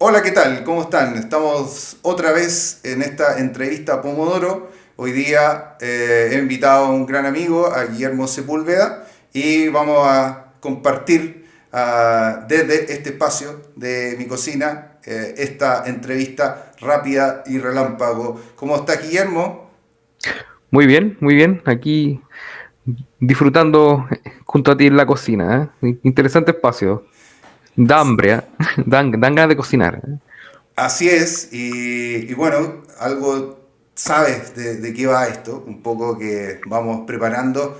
Hola, ¿qué tal? ¿Cómo están? Estamos otra vez en esta entrevista a Pomodoro. Hoy día he invitado a un gran amigo, a Guillermo Sepúlveda, y vamos a compartir desde este espacio de mi cocina esta entrevista rápida y relámpago. ¿Cómo estás, Guillermo? Muy bien, muy bien. Aquí disfrutando junto a ti en la cocina. Interesante espacio. Da hambre, ¿eh? Dan ganas de cocinar. Así es, y bueno, algo sabes de qué va esto, un poco que vamos preparando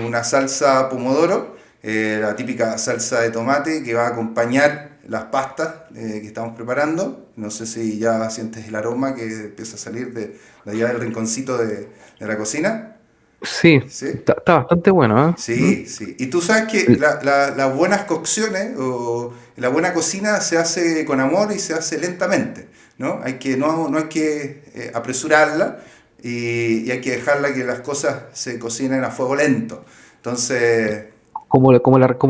una salsa pomodoro, la típica salsa de tomate que va a acompañar las pastas que estamos preparando. No sé si ya sientes el aroma que empieza a salir de allá del rinconcito de la cocina. Sí, ¿Sí? está bastante bueno, ¿eh? Sí, sí. Y tú sabes que las buenas cocciones o la buena cocina se hace con amor y se hace lentamente, ¿no? No hay que apresurarla y hay que dejarla que las cosas se cocinen a fuego lento. Entonces, Como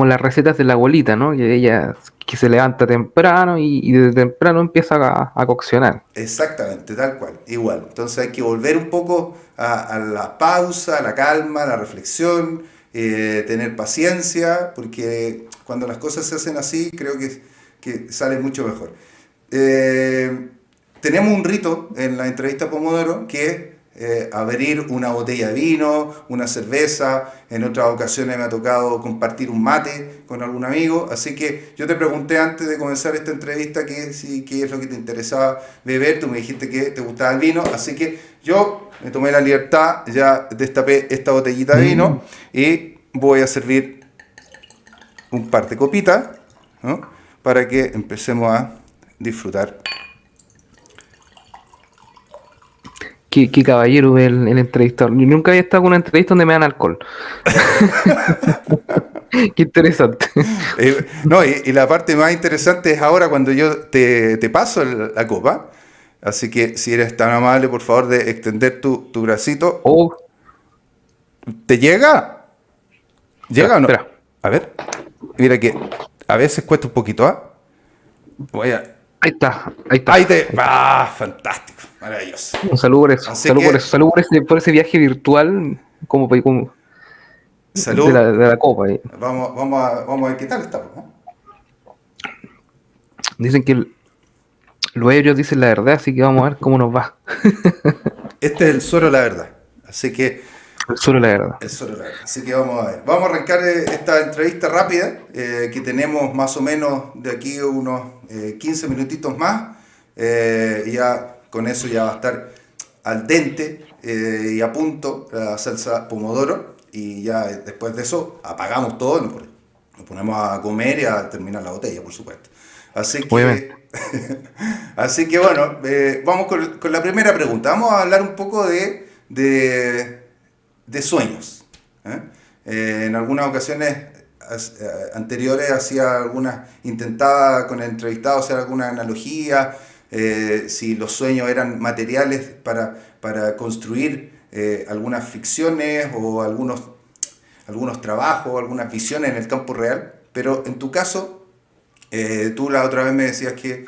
las recetas de la abuelita, ¿no? Que ella que se levanta temprano y desde temprano empieza a coccionar. exactamente, tal cual, igual. Entonces hay que volver un poco a la pausa, a la calma, a la reflexión, tener paciencia, porque cuando las cosas se hacen así, creo que sale mucho mejor. Eh, Tenemos un rito en la entrevista Pomodoro que es abrir una botella de vino, una cerveza. En otras ocasiones me ha tocado compartir un mate con algún amigo. Así que yo te pregunté antes de comenzar esta entrevista qué es lo que te interesaba beber. Tú me dijiste que te gustaba el vino. Así que yo me tomé la libertad, ya destapé esta botellita de Mm. vino y voy a servir un par de copitas, ¿no? Para que empecemos a disfrutar. Qué caballero el entrevistador. Yo nunca había estado en una entrevista donde me dan alcohol. Qué interesante. No, y la parte más interesante es ahora cuando yo te paso la copa. Así que si eres tan amable, por favor, de extender tu bracito. Oh, ¿Te llega? espera, ¿Llega o no? espera. A ver. Mira que a veces cuesta un poquito, ¿ah? Voy a... Ahí está, ahí está. Ahí te... Ahí está. ¡Ah! Fantástico. Maravilloso. Un saludo por eso, Así salud por eso, que, salud por ese viaje virtual como salud. de la copa. Vamos a ver qué tal estamos, ¿no? Dicen que los ebrios dicen la verdad, así que vamos a ver cómo nos va. Este es el suero, la verdad. Así que Solo la verdad. el suero, la verdad. Así que vamos a ver. Vamos a arrancar esta entrevista rápida, que tenemos más o menos de aquí unos 15 minutitos más. Y ya con eso ya va a estar al dente y a punto la salsa pomodoro. Y ya después de eso apagamos todo, nos ponemos a comer y a terminar la botella, por supuesto. Así Obviamente. que, así que bueno, vamos con la primera pregunta. Vamos a hablar un poco de sueños. ¿Eh? En algunas ocasiones anteriores hacía algunas, intentaba con el entrevistado hacer alguna analogía, si los sueños eran materiales para construir algunas ficciones o algunos trabajos, algunas visiones en el campo real, pero en tu caso, tú la otra vez me decías que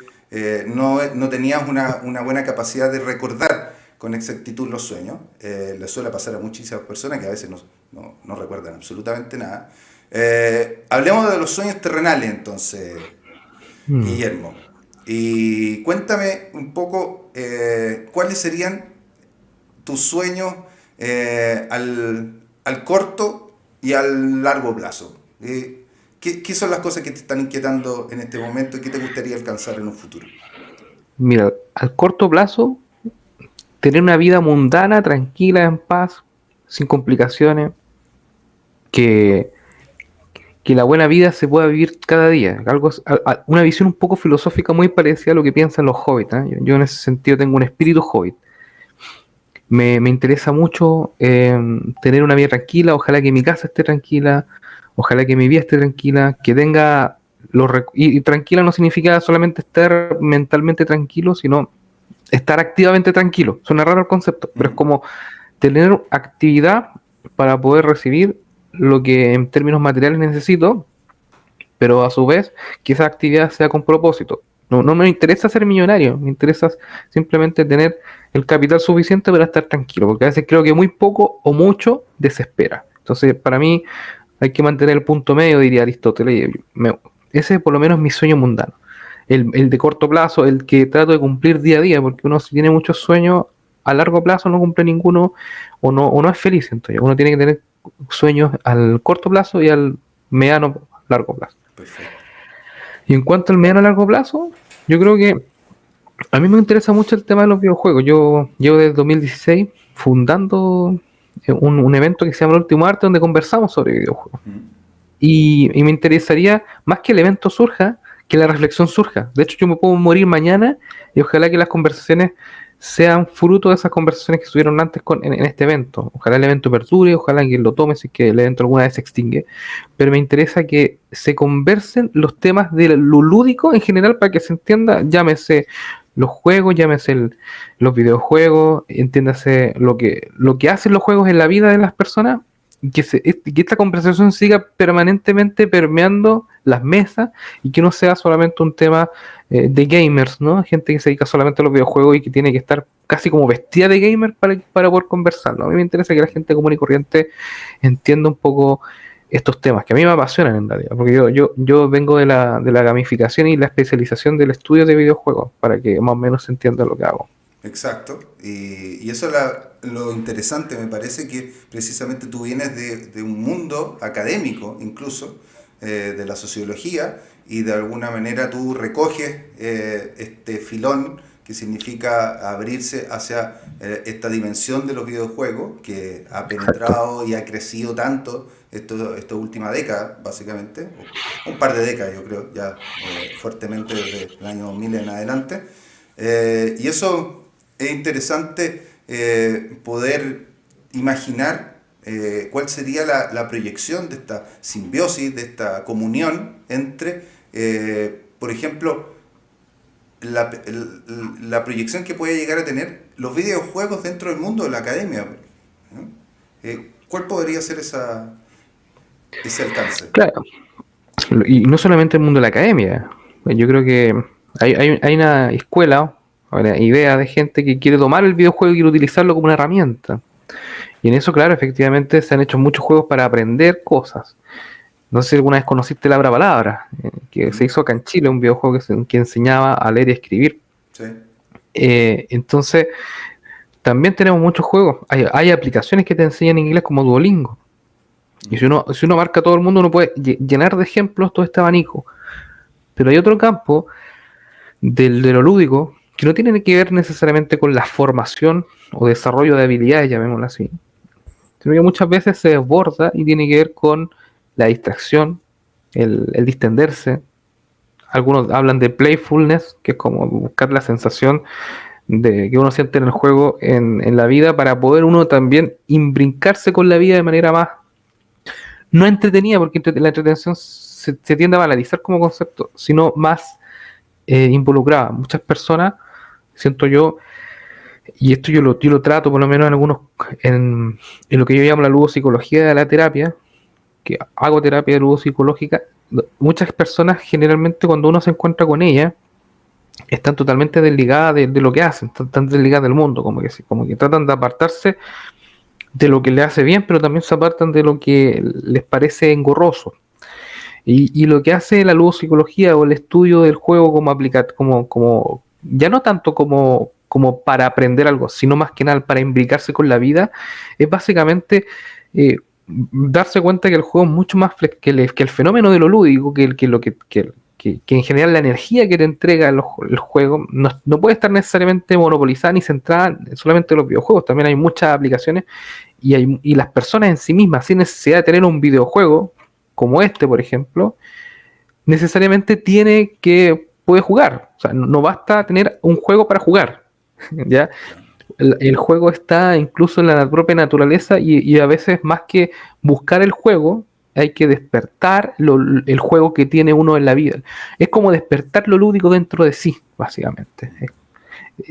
no tenías una buena capacidad de recordar con exactitud los sueños. Le suele pasar a muchísimas personas que a veces no recuerdan absolutamente nada. Hablemos de los sueños terrenales entonces, Mm. Guillermo. Y cuéntame un poco cuáles serían tus sueños al corto y al largo plazo. ¿Qué son las cosas que te están inquietando en este momento y qué te gustaría alcanzar en un futuro? Mira, al corto plazo, tener una vida mundana, tranquila, en paz, sin complicaciones, que, que la buena vida se pueda vivir cada día. Una visión un poco filosófica muy parecida a lo que piensan los hobbits. ¿Eh? Yo en ese sentido tengo un espíritu hobbit. Me interesa mucho tener una vida tranquila, ojalá que mi casa esté tranquila, ojalá que mi vida esté tranquila, que tenga y tranquila no significa solamente estar mentalmente tranquilo, sino estar activamente tranquilo. Suena raro el concepto, pero es ¿Mm? como tener actividad para poder recibir lo que en términos materiales necesito, pero a su vez que esa actividad sea con propósito. No me interesa ser millonario, me interesa simplemente tener el capital suficiente para estar tranquilo, porque a veces creo que muy poco o mucho desespera. Entonces, para mí hay que mantener el punto medio, diría Aristóteles. Ese es por lo menos mi sueño mundano. El de corto plazo, el que trato de cumplir día a día, porque uno si tiene muchos sueños, a largo plazo no cumple ninguno o no es feliz. Entonces, uno tiene que tener sueños al corto plazo y al mediano largo plazo. Perfecto. Y en cuanto al mediano largo plazo, yo creo que a mí me interesa mucho el tema de los videojuegos. Yo llevo desde 2016 fundando un evento que se llama El Último Arte, donde conversamos sobre videojuegos. Y me interesaría, más que el evento surja, que la reflexión surja. De hecho, yo me puedo morir mañana y ojalá que las conversaciones sean fruto de esas conversaciones que estuvieron antes en este evento. Ojalá el evento perdure, ojalá que lo tome si es que el evento alguna vez se extingue. Pero me interesa que se conversen los temas de lo lúdico en general para que se entienda, llámese los juegos, llámese los videojuegos, entiéndase lo que hacen los juegos en la vida de las personas, y que esta conversación siga permanentemente permeando las mesas y que no sea solamente un tema de gamers, ¿no? Gente que se dedica solamente a los videojuegos y que tiene que estar casi como vestida de gamer para poder conversarlo. A mí me interesa que la gente común y corriente entienda un poco estos temas, que a mí me apasionan en realidad, porque yo vengo de la gamificación y la especialización del estudio de videojuegos, para que más o menos se entienda lo que hago. Exacto, y eso es lo interesante, me parece que precisamente tú vienes de un mundo académico, incluso, de la sociología, y de alguna manera tú recoges este filón que significa abrirse hacia esta dimensión de los videojuegos que ha penetrado y ha crecido tanto esta última década, básicamente, un par de décadas yo creo, ya fuertemente desde el año 2000 en adelante. Y eso es interesante poder imaginar cuál sería la proyección de esta simbiosis, de esta comunión entre, por ejemplo, la proyección que puede llegar a tener los videojuegos dentro del mundo de la academia, ¿no? ¿Cuál podría ser ese alcance? Claro, y no solamente el mundo de la academia. Yo creo que hay una escuela, una idea de gente que quiere tomar el videojuego y quiere utilizarlo como una herramienta. Y en eso, claro, efectivamente se han hecho muchos juegos para aprender cosas. No sé si alguna vez conociste la Palabra, que se hizo acá en Chile, un videojuego que enseñaba a leer y escribir. Sí. Entonces, también tenemos muchos juegos. Hay aplicaciones que te enseñan inglés como Duolingo. Y si uno marca a todo el mundo, uno puede llenar de ejemplos todo este abanico. Pero hay otro campo de lo lúdico que no tiene que ver necesariamente con la formación o desarrollo de habilidades, llamémoslo así, sino que muchas veces se desborda y tiene que ver con la distracción, el distenderse. Algunos hablan de playfulness, que es como buscar la sensación de que uno siente en el juego, en la vida, para poder uno también imbrincarse con la vida de manera más no entretenida, porque la entretención se tiende a banalizar como concepto, sino más involucrada. Muchas personas, siento yo, y esto yo lo trato por lo menos en lo que yo llamo la ludopsicología de la terapia, que hago terapia ludopsicológica. Muchas personas generalmente cuando uno se encuentra con ella están totalmente desligadas de lo que hacen, están desligadas del mundo, como que tratan de apartarse de lo que le hace bien, pero también se apartan de lo que les parece engorroso. Y lo que hace la ludopsicología o el estudio del juego como ya no tanto como para aprender algo, sino más que nada para imbricarse con la vida, es básicamente darse cuenta que el juego es mucho más que el fenómeno de lo lúdico, que en general la energía que te entrega el juego no puede estar necesariamente monopolizada ni centrada solamente en los videojuegos. También hay muchas aplicaciones y las personas en sí mismas, sin necesidad de tener un videojuego como este, por ejemplo, necesariamente puede jugar. O sea, no basta tener un juego para jugar, ¿ya? El juego está incluso en la propia naturaleza y a veces más que buscar el juego, hay que despertar el juego que tiene uno en la vida. Es como despertar lo lúdico dentro de sí, básicamente.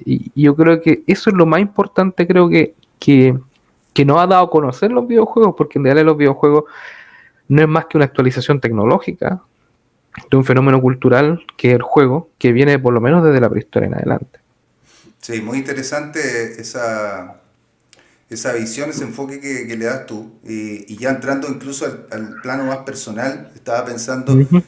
Y yo creo que eso es lo más importante, creo que nos ha dado a conocer los videojuegos, porque en realidad los videojuegos no es más que una actualización tecnológica de un fenómeno cultural que es el juego, que viene por lo menos desde la prehistoria en adelante. Sí, muy interesante esa visión, ese enfoque que le das tú. Y ya entrando incluso al plano más personal, estaba pensando, Ujú.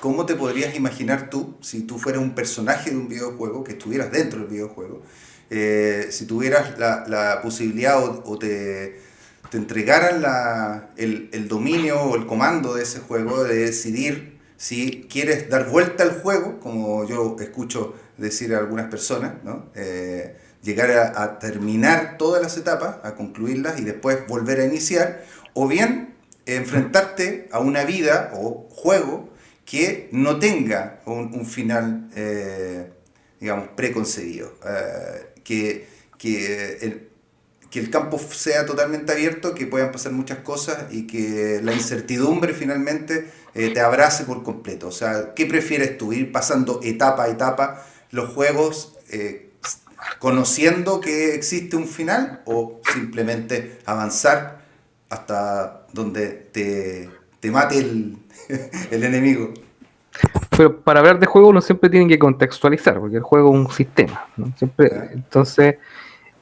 ¿cómo te podrías imaginar tú si tú fueras un personaje de un videojuego, que estuvieras dentro del videojuego? Si tuvieras la posibilidad o te entregaran el dominio o el comando de ese juego, de decidir si quieres dar vuelta al juego, como yo escucho decir a algunas personas, ¿no? Llegar a terminar todas las etapas, a concluirlas y después volver a iniciar, o bien enfrentarte a una vida o juego que no tenga un final, digamos, preconcebido, que que el campo sea totalmente abierto, que puedan pasar muchas cosas y que la incertidumbre finalmente te abrace por completo. O sea, ¿qué prefieres tú? ¿Ir pasando etapa a etapa los juegos conociendo que existe un final o simplemente avanzar hasta donde te mate el enemigo? Pero para hablar de juego uno siempre tiene que contextualizar, porque el juego es un sistema, ¿no? Siempre, ¿Ya? entonces,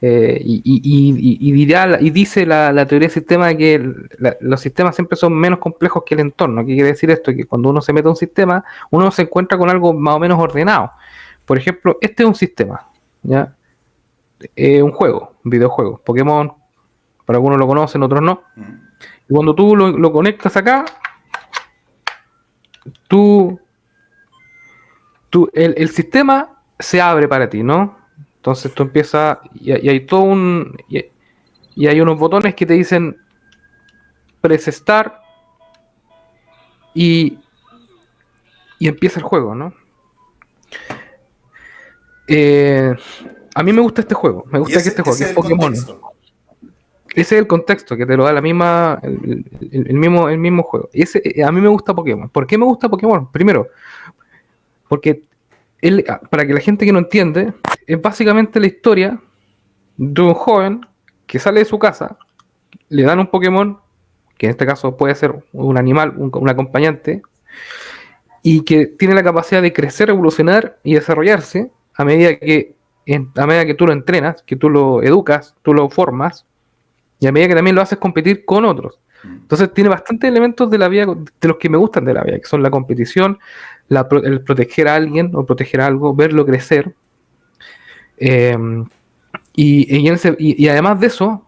y dice la teoría del sistema que los sistemas siempre son menos complejos que el entorno. ¿Qué quiere decir esto? Que cuando uno se mete a un sistema, uno se encuentra con algo más o menos ordenado. Por ejemplo, este es un sistema, ¿ya? Un juego, un videojuego. Pokémon, para algunos lo conocen, otros no. ¿Mm? Y cuando tú lo conectas acá, tú, el sistema se abre para ti, ¿no? Entonces tú empiezas y hay todo y hay unos botones que te dicen press start y, y empieza el juego, ¿no? Eh, a mí me gusta este juego, me Y gusta que este juego, que ese es es el Pokémon. contexto. Ese es el contexto que te lo da la misma, el mismo juego. Y ese, a mí me gusta Pokémon. ¿Por qué me gusta Pokémon? Primero, porque para que la gente que no entiende, es básicamente la historia de un joven que sale de su casa, le dan un Pokémon, que en este caso puede ser un animal, un acompañante, y que tiene la capacidad de crecer, evolucionar y desarrollarse a medida que tú lo entrenas, que tú lo educas, tú lo formas, y a medida que también lo haces competir con otros. ¿Mm? Entonces tiene bastantes elementos de la vida, de los que me gustan de la vida, que son la competición, el proteger a alguien o proteger a algo, verlo crecer. eh, y además de eso,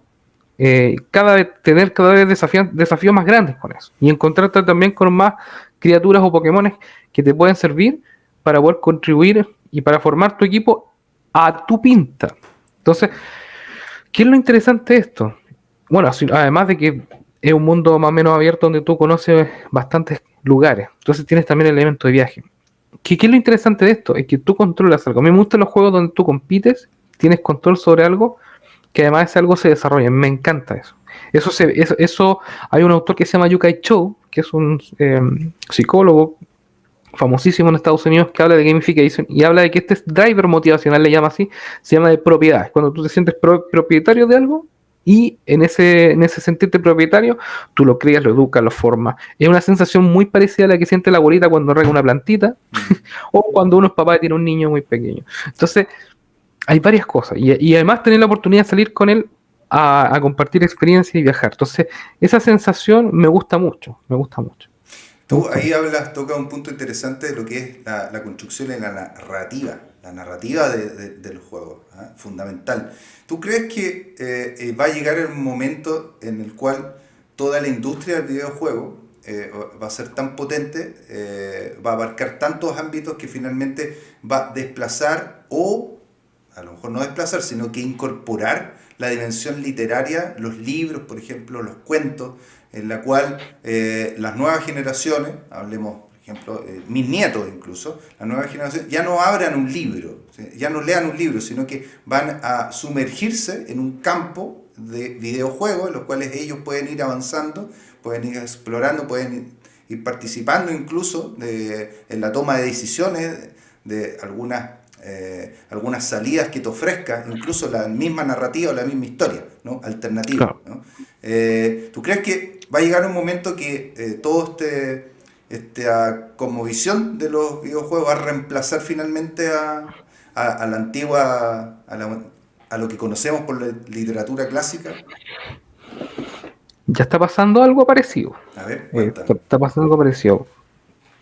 tener cada vez desafíos más grandes con eso. Y encontrarte también con más criaturas o Pokémones que te pueden servir para poder contribuir y para formar tu equipo a tu pinta. Entonces, ¿qué es lo interesante de esto? Bueno, además de que es un mundo más o menos abierto donde tú conoces bastantes lugares, entonces tienes también el elemento de viaje. ¿Qué es lo interesante de esto? Es que tú controlas algo. A mí me gustan los juegos donde tú compites, tienes control sobre algo, que además ese algo se desarrolla. Me encanta eso. Eso hay un autor que se llama Yukai Cho, que es un psicólogo famosísimo en Estados Unidos que habla de gamification y habla de que este driver motivacional, le llama así, se llama de propiedad. Cuando tú te sientes propietario de algo y en ese sentirte propietario, tú lo crías, lo educas, lo formas. Es una sensación muy parecida a la que siente la abuelita cuando rega una plantita ¿Mm? o cuando uno es papá y tiene un niño muy pequeño. Entonces, hay varias cosas y además tener la oportunidad de salir con él a compartir experiencia y viajar. Entonces, esa sensación me gusta mucho, me gusta mucho, me Tú gusta ahí mucho. toca un punto interesante de lo que es la construcción de la narrativa del juego, ¿ah? Fundamental. ¿Tú crees que va a llegar el momento en el cual toda la industria del videojuego va a ser tan potente, va a abarcar tantos ámbitos que finalmente va a desplazar o a lo mejor no desplazar, sino que incorporar la dimensión literaria, los libros, por ejemplo, los cuentos, en la cual las nuevas generaciones, hablemos, por ejemplo, mis nietos incluso, las nuevas generaciones ya no abran un libro, ¿sí? Ya no lean un libro, sino que van a sumergirse en un campo de videojuegos en los cuales ellos pueden ir avanzando, pueden ir explorando, pueden ir participando incluso en la toma de decisiones de algunas salidas que te ofrezca, incluso la misma narrativa o la misma historia, ¿no? Alternativa, Claro. ¿no? ¿Tú crees que va a llegar un momento que todo esta cosmovisión de los videojuegos, va a reemplazar finalmente a la antigua, a lo que conocemos por la literatura clásica. Ya está pasando algo parecido. A ver, Está, cuéntame. está pasando algo parecido.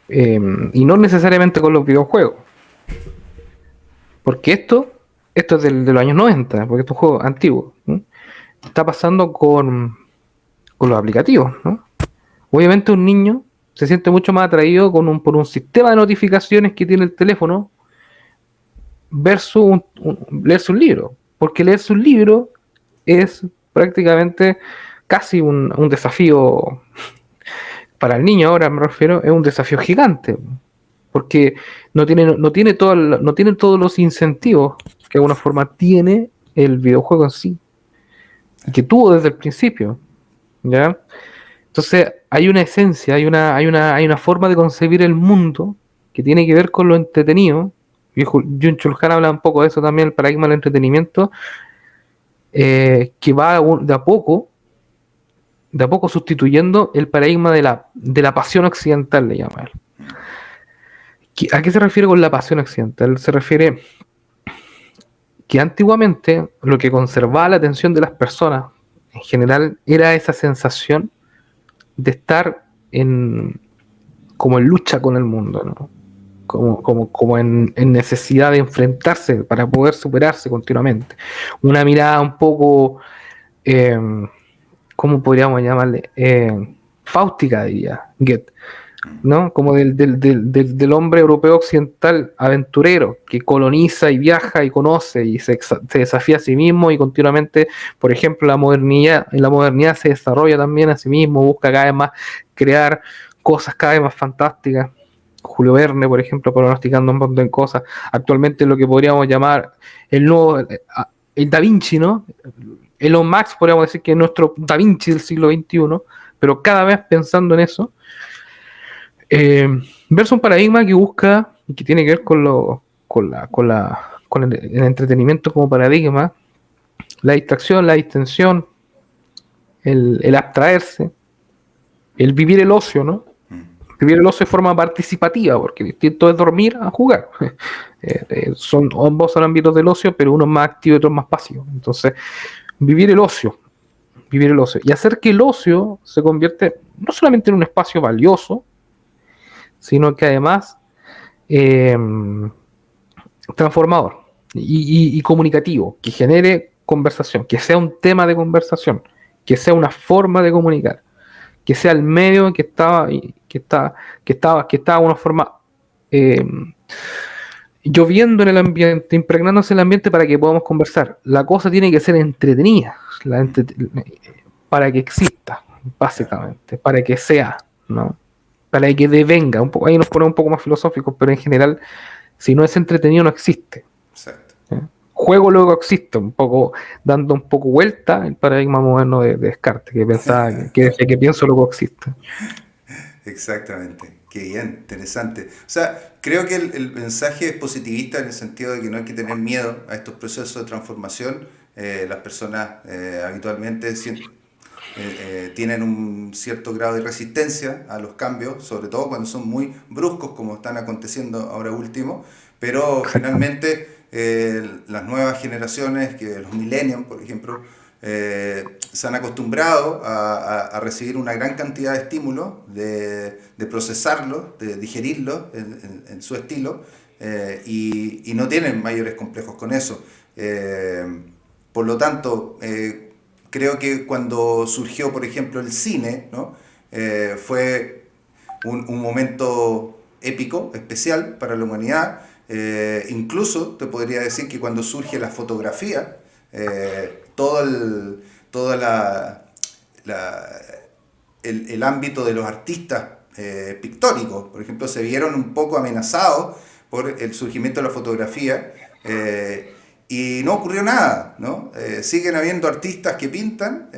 Y no necesariamente con los videojuegos. Porque esto es de los años 90, porque esto es un juego antiguo. ¿No? Está pasando con los aplicativos. ¿No? Obviamente un niño se siente mucho más atraído por un sistema de notificaciones que tiene el teléfono versus leerse un libro. Porque leerse un libro es prácticamente casi un desafío para el niño, ahora me refiero, es un desafío gigante. Porque no tiene todos los incentivos que de alguna forma tiene el videojuego en sí. Y que tuvo desde el principio. ¿Ya? Entonces hay una esencia, hay una forma de concebir el mundo que tiene que ver con lo entretenido. Y Jun-Chul Han habla un poco de eso también, el paradigma del entretenimiento, que va de a poco sustituyendo el paradigma de la pasión occidental, le llama él. ¿A qué se refiere con la pasión occidental? Se refiere que antiguamente lo que conservaba la atención de las personas en general era esa sensación de estar como en lucha con el mundo, ¿no? Como en necesidad de enfrentarse para poder superarse continuamente. Una mirada un poco, eh, ¿cómo podríamos llamarle? Fáustica, diría Goethe, ¿no? Como del hombre europeo occidental aventurero que coloniza y viaja y conoce y se desafía a sí mismo y continuamente, por ejemplo, en la modernidad se desarrolla también a sí mismo, busca cada vez más crear cosas cada vez más fantásticas. Julio Verne, por ejemplo, pronosticando un montón de cosas. Actualmente lo que podríamos llamar el nuevo, el Da Vinci, ¿no? Elon Musk podríamos decir que es nuestro Da Vinci del siglo XXI, pero cada vez pensando en eso. Versus un paradigma que busca y que tiene que ver con el entretenimiento como paradigma, la distracción, la distensión, el abstraerse, el vivir el ocio, ¿no? Vivir el ocio de forma participativa, porque distinto es dormir a jugar. Ambos son ámbitos del ocio, pero uno es más activo y otro es más pasivo. Entonces, vivir el ocio, y hacer que el ocio se convierte no solamente en un espacio valioso, sino que además eh, transformador y comunicativo, que genere conversación, que sea un tema de conversación, que sea una forma de comunicar, que sea el medio que estaba de una forma eh, lloviendo en el ambiente, impregnándose en el ambiente para que podamos conversar. La cosa tiene que ser entretenida, para que exista, básicamente, para que sea, ¿no? Para que devenga, un poco, ahí nos ponemos un poco más filosóficos, pero en general, si no es entretenido, no existe. Exacto. ¿Eh? Juego luego existe, un poco, dando un poco vuelta el paradigma moderno de Descartes, que pensaba que desde que pienso luego existe. Exactamente, qué bien, interesante. O sea, creo que el mensaje es positivista en el sentido de que no hay que tener miedo a estos procesos de transformación. Las personas habitualmente tienen un cierto grado de resistencia a los cambios, sobre todo cuando son muy bruscos como están aconteciendo ahora último, pero Exactamente. finalmente las nuevas generaciones, que los millennials, por ejemplo, se han acostumbrado a recibir una gran cantidad de estímulos, de procesarlos, de digerirlos en su estilo, y no tienen mayores complejos con eso. Por lo tanto, creo que cuando surgió, por ejemplo, el cine, ¿no? Fue un momento épico, especial para la humanidad. Incluso te podría decir que cuando surge la fotografía, todo toda el ámbito de los artistas pictóricos, por ejemplo, se vieron un poco amenazados por el surgimiento de la fotografía. Y no ocurrió nada, ¿no? Siguen habiendo artistas que pintan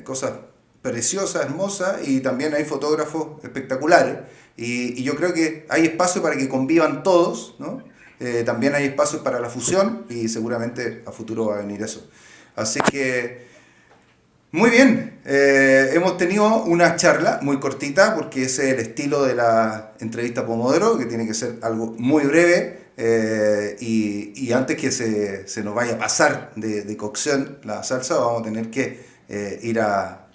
cosas preciosas, hermosas, y también hay fotógrafos espectaculares. Y yo creo que hay espacio para que convivan todos, ¿no? También hay espacio para la fusión y seguramente a futuro va a venir eso. Así que Muy bien, hemos tenido una charla muy cortita porque ese es el estilo de la entrevista Pomodoro, que tiene que ser algo muy breve y antes que se nos vaya a pasar de cocción la salsa, vamos a tener que ir a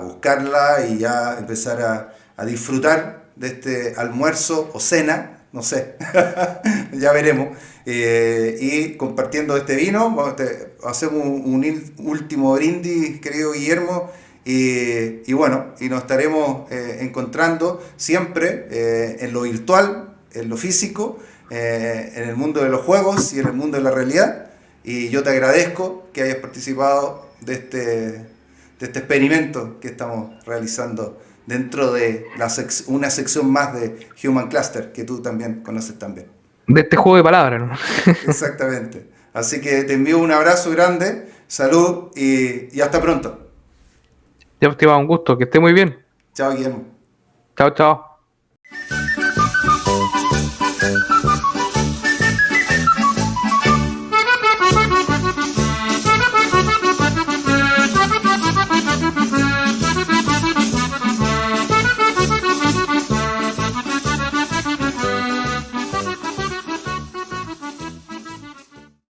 buscarla y ya empezar a disfrutar de este almuerzo o cena, no sé, ya veremos. Y compartiendo este vino, hacemos un último brindis, querido Guillermo, y bueno, y nos estaremos encontrando siempre en lo virtual, en lo físico, en el mundo de los juegos y en el mundo de la realidad. Y yo te agradezco que hayas participado de este experimento que estamos realizando dentro de una sección más de Human Cluster que tú también conoces también. De este juego de palabras, ¿no? Exactamente. Así que te envío un abrazo grande, salud y hasta pronto. Ya, pues, te va un gusto, que esté muy bien. Chao, Guillermo. Chao, chao.